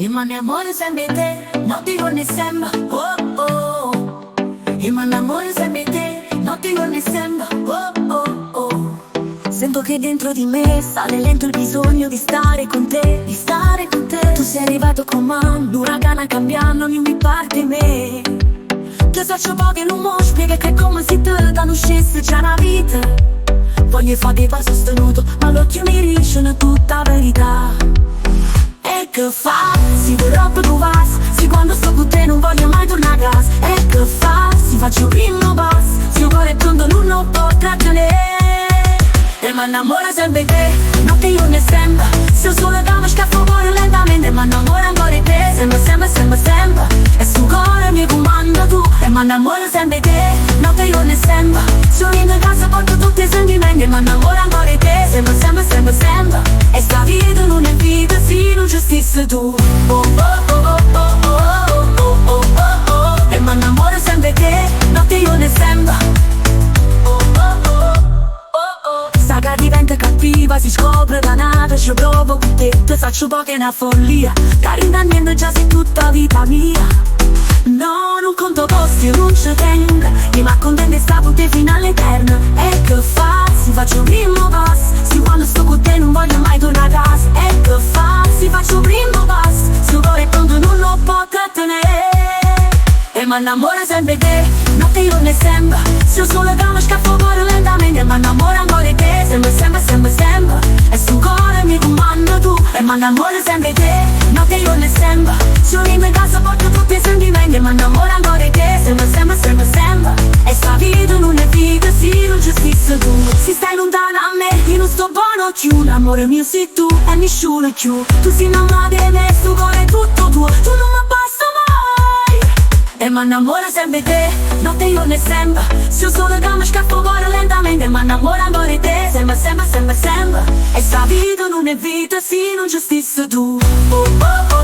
Il mio amore sempre te, notti giorni sembra, oh oh. Il mio amore sempre te, notti giorni sembra, oh oh oh. Sento che dentro di me sale lento il bisogno di stare con te, di stare con te. Tu sei arrivato come un uragano cambiando ogni parte di me. Che so po' che non mi spiega che è come se te da non scesse già una vita. Voglio fare di sostenuto, ma l'occhio mi dice tutta la verità. E che fa? Si troppo tu vas. Se quando sto con te non voglio mai tornare a casa. E che fa? Si faccio un ritmo basso. Se io cuore tondo non può trattenere. E mi innamora sempre te, notte io ne sembra. Se io solo da me scaffo cuore lentamente. Mi innamora ancora di te, sembra, sembra, sembra, sembra. E sul cuore mi comanda tu. E mi innamora sempre te, notte io ne sembra. Se io in casa porto tutti i sentimenti. E mi innamora ancora di te, sembra, sembra, sembra, sembra. E sta vita non è vita, sì, non ci stessi tu. Oh oh oh oh oh oh oh oh oh oh. E mi innamora sempre te, notte io ne sembra. Saga diventa cattiva, si scopre da nada, ci provo con te. Te faccio poco è una follia, cari da niente già sei tutta vita mia. No, non conto posti, non ci tengo. Mi ma contente sta con te fino all'eterno. E che fa? Si faccio un primo passo. Se quando sto con te non voglio mai tornare a casa. E che fa? Si faccio un primo passo. Se cuore pronto non lo può trattenere. E mi innamora sempre te, notte io ne sembra. Se io solo da me scaffo cuore lentamente. E mi innamora ancora di te, sembra, sembra, sembra, sembra. E sul cuore mi comanda tu. E mi innamora sempre te, notte io ne sembra. Se io in casa porto tutti i sentimenti. E mi innamora ancora di te, sembra, sembra, sembra, sembra. E sta vita non è vita, sì, non ci stessi tu. Se stai lontana a me, io non sto buono più. L'amore mio sei tu, e nessuno è più. Tu sei innamorata di me, sto cuore è tutto tuo. Tu non mi basta mai. E mi innamora sempre te, notte io ne sembra. Se io solo da me scaffo cuore lentamente. E mi innamora ancora di te, sembra, sembra, sembra, sembra. E sta vita non è vita, sì, non ci stessi tu. Oh oh oh.